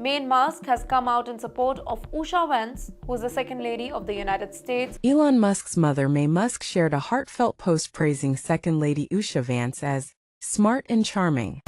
Maye Musk has come out in support of Usha Vance, who is the Second Lady of the United States. Elon Musk's mother, Maye Musk, shared a heartfelt post praising Second Lady Usha Vance as smart and charming.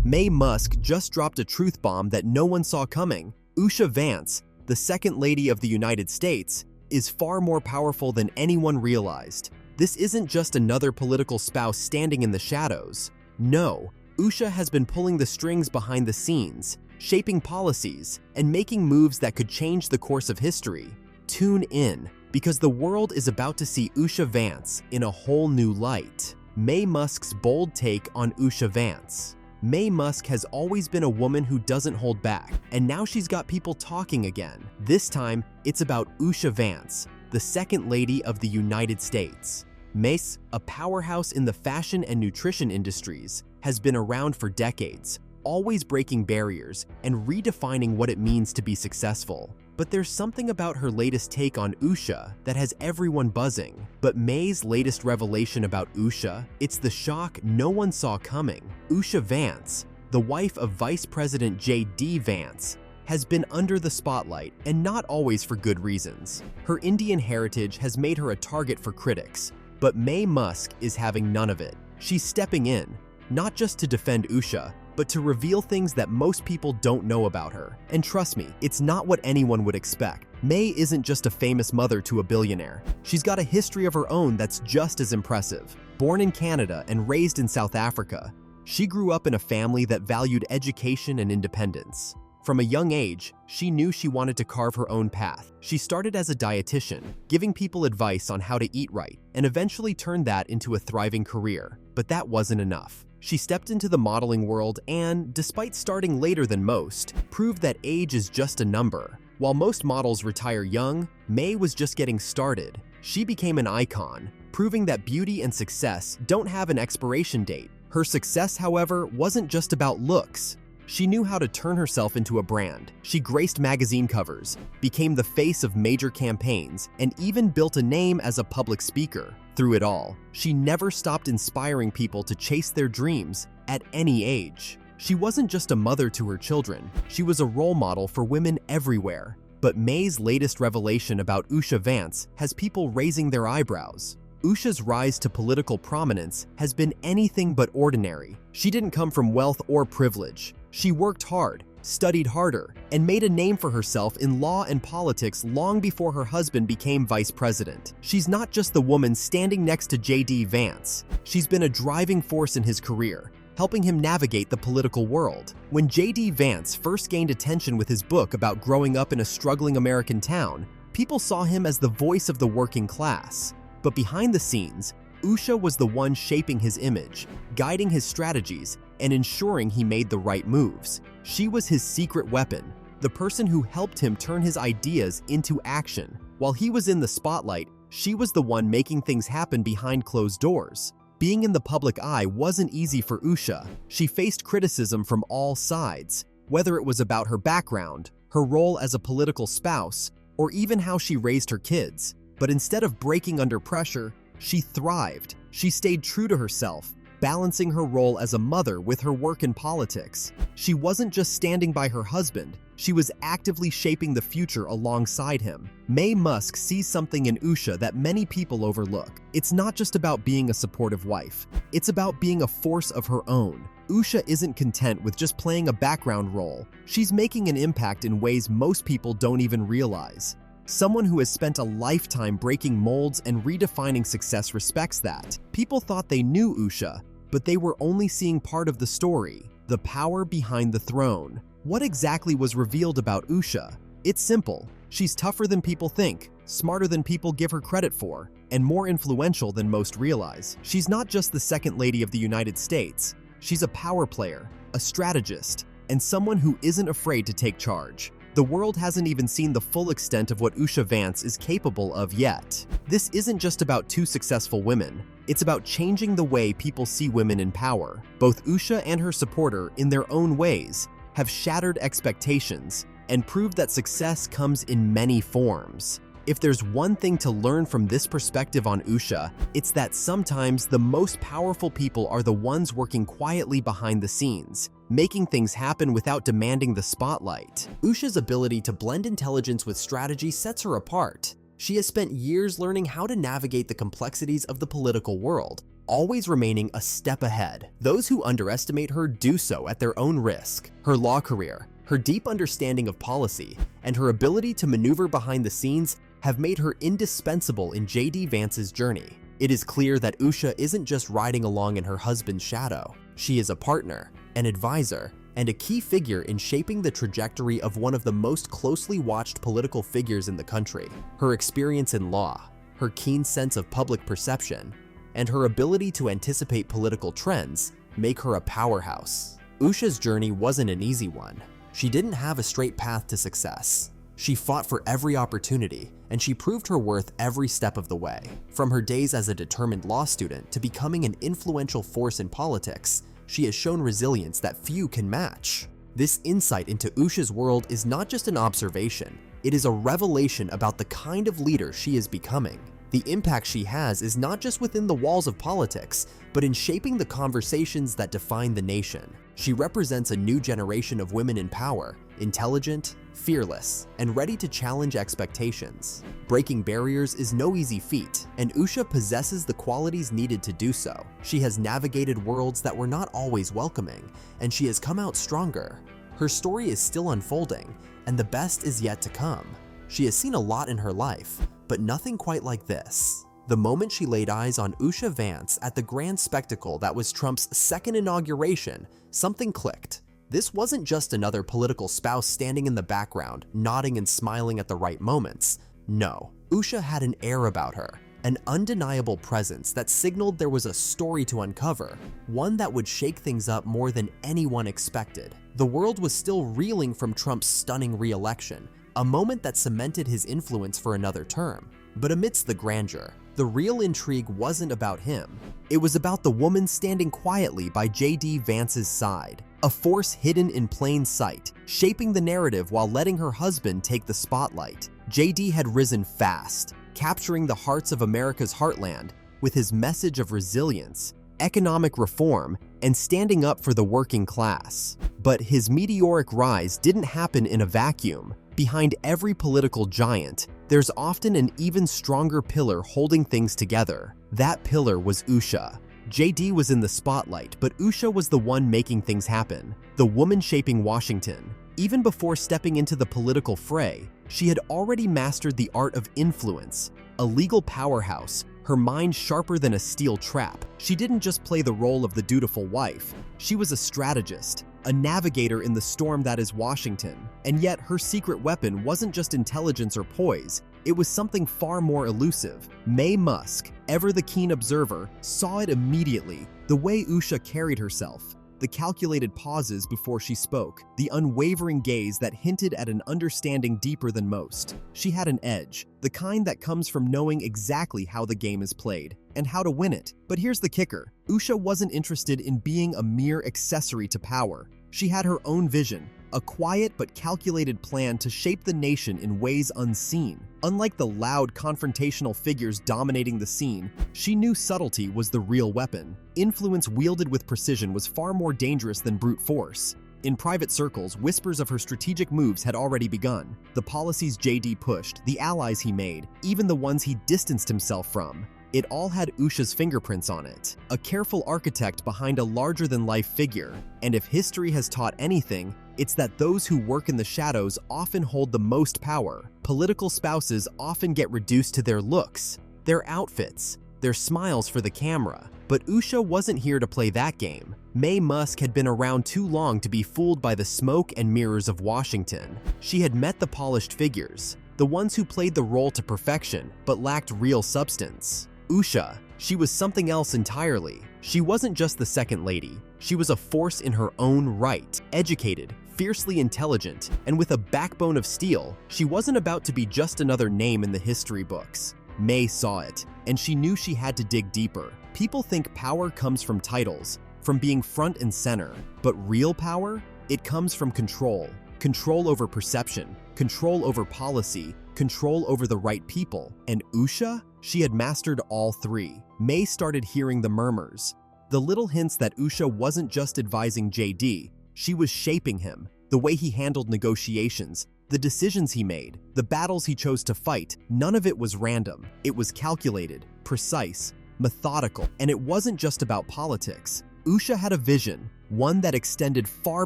Maye Musk just dropped a truth bomb that no one saw coming. Usha Vance, the Second Lady of the United States, is far more powerful than anyone realized. This isn't just another political spouse standing in the shadows. No, Usha has been pulling the strings behind the scenes, shaping policies, and making moves that could change the course of history. Tune in, because the world is about to see Usha Vance in a whole new light. Maye Musk's bold take on Usha Vance. Maye Musk has always been a woman who doesn't hold back, and now she's got people talking again. This time, it's about Usha Vance, the Second Lady of the United States. Maye, a powerhouse in the fashion and nutrition industries, has been around for decades, always breaking barriers and redefining what it means to be successful. But there's something about her latest take on Usha that has everyone buzzing. But Maye's latest revelation about Usha, it's the shock no one saw coming. Usha Vance, the wife of Vice President J.D. Vance, has been under the spotlight, and not always for good reasons. Her Indian heritage has made her a target for critics, but Maye Musk is having none of it. She's stepping in, not just to defend Usha, but to reveal things that most people don't know about her. And trust me, it's not what anyone would expect. Maye isn't just a famous mother to a billionaire. She's got a history of her own that's just as impressive. Born in Canada and raised in South Africa, she grew up in a family that valued education and independence. From a young age, she knew she wanted to carve her own path. She started as a dietitian, giving people advice on how to eat right, and eventually turned that into a thriving career. But that wasn't enough. She stepped into the modeling world and, despite starting later than most, proved that age is just a number. While most models retire young, Maye was just getting started. She became an icon, proving that beauty and success don't have an expiration date. Her success, however, wasn't just about looks. She knew how to turn herself into a brand. She graced magazine covers, became the face of major campaigns, and even built a name as a public speaker. Through it all, she never stopped inspiring people to chase their dreams at any age. She wasn't just a mother to her children, she was a role model for women everywhere. But Maye's latest revelation about Usha Vance has people raising their eyebrows. Usha's rise to political prominence has been anything but ordinary. She didn't come from wealth or privilege. She worked hard, studied harder, and made a name for herself in law and politics long before her husband became vice president. She's not just the woman standing next to J.D. Vance. She's been a driving force in his career, helping him navigate the political world. When J.D. Vance first gained attention with his book about growing up in a struggling American town, people saw him as the voice of the working class. But behind the scenes, Usha was the one shaping his image, guiding his strategies, and ensuring he made the right moves. She was his secret weapon, the person who helped him turn his ideas into action. While he was in the spotlight, she was the one making things happen behind closed doors. Being in the public eye wasn't easy for Usha. She faced criticism from all sides, whether it was about her background, her role as a political spouse, or even how she raised her kids. But instead of breaking under pressure, she thrived. She stayed true to herself, balancing her role as a mother with her work in politics. She wasn't just standing by her husband, she was actively shaping the future alongside him. Maye Musk sees something in Usha that many people overlook. It's not just about being a supportive wife, it's about being a force of her own. Usha isn't content with just playing a background role. She's making an impact in ways most people don't even realize. Someone who has spent a lifetime breaking molds and redefining success respects that. People thought they knew Usha, but they were only seeing part of the story, the power behind the throne. What exactly was revealed about Usha? It's simple. She's tougher than people think, smarter than people give her credit for, and more influential than most realize. She's not just the Second Lady of the United States. She's a power player, a strategist, and someone who isn't afraid to take charge. The world hasn't even seen the full extent of what Usha Vance is capable of yet. This isn't just about two successful women. It's about changing the way people see women in power. Both Usha and her supporter, in their own ways, have shattered expectations and proved that success comes in many forms. If there's one thing to learn from this perspective on Usha, it's that sometimes the most powerful people are the ones working quietly behind the scenes, making things happen without demanding the spotlight. Usha's ability to blend intelligence with strategy sets her apart. She has spent years learning how to navigate the complexities of the political world, always remaining a step ahead. Those who underestimate her do so at their own risk. Her law career, her deep understanding of policy, and her ability to maneuver behind the scenes have made her indispensable in J.D. Vance's journey. It is clear that Usha isn't just riding along in her husband's shadow. She is a partner, an advisor, and a key figure in shaping the trajectory of one of the most closely watched political figures in the country. Her experience in law, her keen sense of public perception, and her ability to anticipate political trends make her a powerhouse. Usha's journey wasn't an easy one. She didn't have a straight path to success. She fought for every opportunity, and she proved her worth every step of the way. From her days as a determined law student to becoming an influential force in politics, she has shown resilience that few can match. This insight into Usha's world is not just an observation, it is a revelation about the kind of leader she is becoming. The impact she has is not just within the walls of politics, but in shaping the conversations that define the nation. She represents a new generation of women in power, intelligent, fearless, and ready to challenge expectations. Breaking barriers is no easy feat, and Usha possesses the qualities needed to do so. She has navigated worlds that were not always welcoming, and she has come out stronger. Her story is still unfolding, and the best is yet to come. She has seen a lot in her life, but nothing quite like this. The moment she laid eyes on Usha Vance at the grand spectacle that was Trump's second inauguration, something clicked. This wasn't just another political spouse standing in the background, nodding and smiling at the right moments. No, Usha had an air about her, an undeniable presence that signaled there was a story to uncover, one that would shake things up more than anyone expected. The world was still reeling from Trump's stunning re-election, a moment that cemented his influence for another term. But amidst the grandeur, the real intrigue wasn't about him. It was about the woman standing quietly by J.D. Vance's side, a force hidden in plain sight, shaping the narrative while letting her husband take the spotlight. J.D. had risen fast, capturing the hearts of America's heartland with his message of resilience, economic reform, and standing up for the working class. But his meteoric rise didn't happen in a vacuum. Behind every political giant, there's often an even stronger pillar holding things together. That pillar was Usha. JD was in the spotlight, but Usha was the one making things happen, the woman shaping Washington. Even before stepping into the political fray, she had already mastered the art of influence. A legal powerhouse, her mind sharper than a steel trap, she didn't just play the role of the dutiful wife. She was a strategist, a navigator in the storm that is Washington. And yet, her secret weapon wasn't just intelligence or poise. It was something far more elusive. Maye Musk, ever the keen observer, saw it immediately. The way Usha carried herself, the calculated pauses before she spoke, the unwavering gaze that hinted at an understanding deeper than most. She had an edge, the kind that comes from knowing exactly how the game is played and how to win it. But here's the kicker. Usha wasn't interested in being a mere accessory to power. She had her own vision, a quiet but calculated plan to shape the nation in ways unseen. Unlike the loud, confrontational figures dominating the scene, she knew subtlety was the real weapon. Influence wielded with precision was far more dangerous than brute force. In private circles, whispers of her strategic moves had already begun. The policies JD pushed, the allies he made, even the ones he distanced himself from. It all had Usha's fingerprints on it, a careful architect behind a larger-than-life figure. And if history has taught anything, it's that those who work in the shadows often hold the most power. Political spouses often get reduced to their looks, their outfits, their smiles for the camera. But Usha wasn't here to play that game. Maye Musk had been around too long to be fooled by the smoke and mirrors of Washington. She had met the polished figures, the ones who played the role to perfection but lacked real substance. Usha, she was something else entirely. She wasn't just the second lady. She was a force in her own right. Educated, fiercely intelligent, and with a backbone of steel, she wasn't about to be just another name in the history books. Maye saw it, and she knew she had to dig deeper. People think power comes from titles, from being front and center, but real power? It comes from control. Control over perception, control over policy, control over the right people, and Usha, she had mastered all three. Maye started hearing the murmurs, the little hints that Usha wasn't just advising JD, she was shaping him. The way he handled negotiations, the decisions he made, the battles he chose to fight, none of it was random. It was calculated, precise, methodical, and it wasn't just about politics. Usha had a vision, one that extended far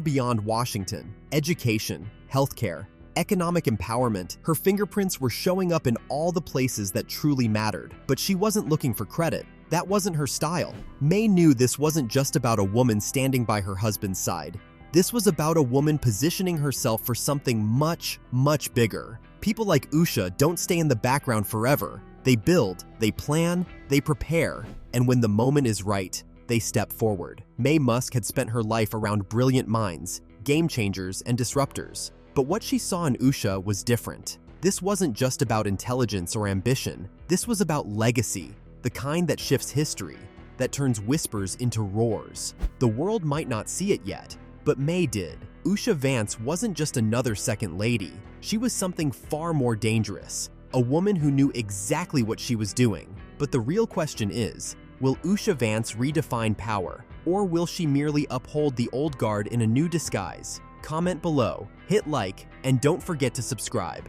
beyond Washington. Education, healthcare, economic empowerment, her fingerprints were showing up in all the places that truly mattered. But she wasn't looking for credit. That wasn't her style. Maye knew this wasn't just about a woman standing by her husband's side. This was about a woman positioning herself for something much, much bigger. People like Usha don't stay in the background forever. They build, they plan, they prepare, and when the moment is right, they step forward. Maye Musk had spent her life around brilliant minds, game changers, and disruptors. But what she saw in Usha was different. This wasn't just about intelligence or ambition. This was about legacy, the kind that shifts history, that turns whispers into roars. The world might not see it yet, but Maye did. Usha Vance wasn't just another second lady. She was something far more dangerous, a woman who knew exactly what she was doing. But the real question is, will Usha Vance redefine power, or will she merely uphold the old guard in a new disguise? Comment below, hit like, and don't forget to subscribe.